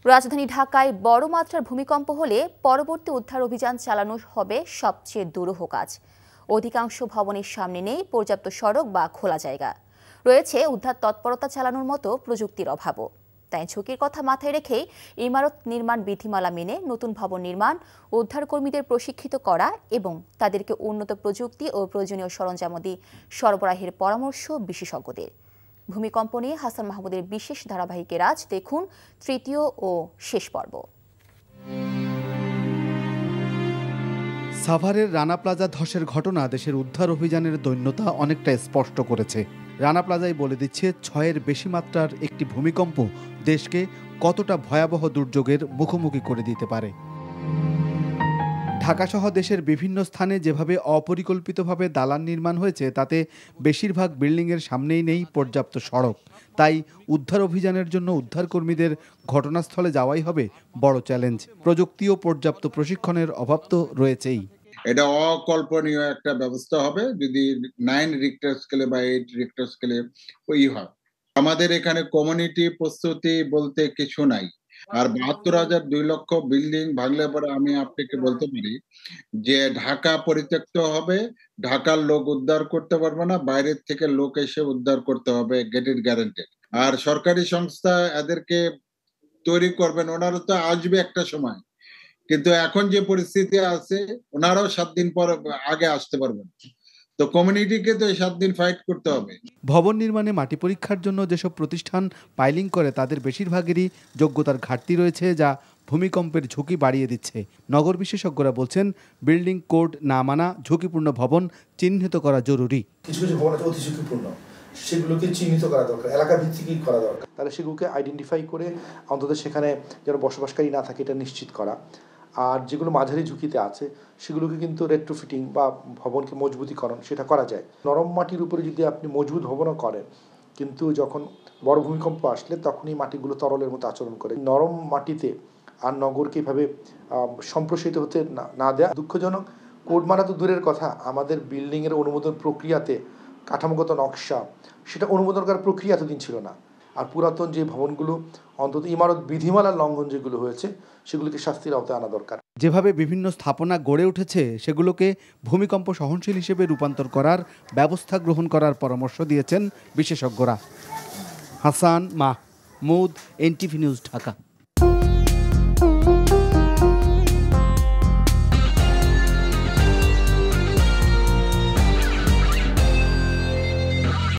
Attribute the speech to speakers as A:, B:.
A: রাজধানী ঢাকায় বড় মাত্রার ভূমিকম্প হলে পরবর্তী উদ্ধার অভিযান চালানো হবে সবচেয়ে দুরূহ কাজ। অধিকাংশ ভবনের সামনে নেই পর্যাপ্ত সড়ক বা খোলা জায়গা, রয়েছে উদ্ধার তৎপরতা চালানোর মতো প্রযুক্তির অভাবও। তাই ঝুঁকির কথা মাথায় রেখেই ইমারত নির্মাণ বিধিমালা মেনে নতুন ভবন নির্মাণ, উদ্ধারকর্মীদের প্রশিক্ষিত করা এবং তাদেরকে উন্নত প্রযুক্তি ও প্রয়োজনীয় সরঞ্জামাদি সরবরাহের পরামর্শ বিশেষজ্ঞদের। ভূমিকম্প নিয়ে হাসান মাহমুদের বিশেষ ধারাবাহিকের আজ দেখুন তৃতীয় ও শেষ পর্ব।
B: সাভারের রানা প্লাজা ধসের ঘটনা দেশের উদ্ধার অভিযানের দৈন্যতা অনেকটা স্পষ্ট করেছে। রানা প্লাজাই বলে দিচ্ছে 6-এর বেশি মাত্রার একটি ভূমিকম্প দেশকে কতটা ভয়াবহ দুর্যোগের মুখোমুখি করে দিতে পারে। ঢাকাসহ দেশের বিভিন্ন স্থানে যেভাবে অপরিকল্পিতভাবে দালান নির্মাণ হয়েছে তাতে বেশিরভাগ বিল্ডিংয়ের সামনেই নেই পর্যাপ্ত সড়ক। তাই উদ্ধার অভিযানের জন্য উদ্ধারকর্মীদের ঘটনাস্থলে যাওয়াই হবে বড় চ্যালেঞ্জ। প্রযুক্তি ও পর্যাপ্ত প্রশিক্ষণের অভাব তো রয়েছেই।
C: এটা অকল্পনীয় একটা ব্যবস্থা হবে যদি 9 রিক্টার স্কেলে বা 8 রিক্টার স্কেলে হয়। আমাদের এখানে কমিউনিটি প্রস্তুতি বলতে কিছু নাই। আর 72,000 2 লক্ষ বিল্ডিং ভাঙলে পরে আমি আপনাকে বলতে পারি যে ঢাকা পরিত্যক্ত হবে, ঢাকার লোক উদ্ধার করতে পারবে না, বাইরের থেকে লোক এসে উদ্ধার করতে হবে, গেট ইট গ্যারান্টেড। আর সরকারি সংস্থা এদেরকে তৈরি করবেন, ওনারা তো আসবে একটা সময়, কিন্তু এখন যে পরিস্থিতি আছে ওনারাও 7 দিন পর আগে আসতে পারবেন। তো কমিউনিটিকে তো 7 দিন ফাইট করতে হবে।
B: ভবন নির্মাণে মাটি পরীক্ষার জন্য যেসব প্রতিষ্ঠান পাইলিং করে তাদের বেশিরভাগেরই যোগ্যতার ঘাটতি রয়েছে, যা ভূমিকম্পের ঝুঁকি বাড়িয়ে দিচ্ছে। নগর বিশেষজ্ঞরা বলছেন বিল্ডিং কোড না মানা ঝুঁকিপূর্ণ ভবন চিহ্নিত করা জরুরি।
D: কিছু কিছু ভবন অতি ঝুঁকিপূর্ণ, সেগুলোকে চিহ্নিত করা দরকার, এলাকা ভিত্তিকই করা দরকার। তাহলে সেগুলোকে আইডেন্টিফাই করে অন্তত সেখানে যেন বসবাসকারী না থাকে এটা নিশ্চিত করা। আর যেগুলো মাঝারি ঝুঁকিতে আছে সেগুলোকে কিন্তু রেট্রোফিটিং বা ভবনকে মজবুতিকরণ সেটা করা যায়। নরম মাটির উপরে যদি আপনি মজবুত ভবনও করেন, কিন্তু যখন বড় ভূমিকম্প আসলে তখন এই মাটিগুলো তরলের মতো আচরণ করে। নরম মাটিতে আর নগরকে এভাবে সম্প্রসারিত হতে না দেয়া দুঃখজনক। কোড মানা তো দূরের কথা, আমাদের বিল্ডিংয়ের অনুমোদন প্রক্রিয়াতে কাঠামোগত নকশা সেটা অনুমোদন করার প্রক্রিয়া এতদিন ছিল না। আর পুরাতন যে ভবনগুলো অন্তত ইমারত বিধিমালার লঙ্ঘন যেগুলো হয়েছে সেগুলোকে শাস্তির আওতায় আনা দরকার।
B: যেভাবে বিভিন্ন স্থাপনা গড়ে উঠেছে সেগুলোকে ভূমিকম্প সহনশীল হিসেবে রূপান্তর করার ব্যবস্থা গ্রহণ করার পরামর্শ দিয়েছেন বিশেষজ্ঞরা। Hasan Mahmud, NTV news, Dhaka.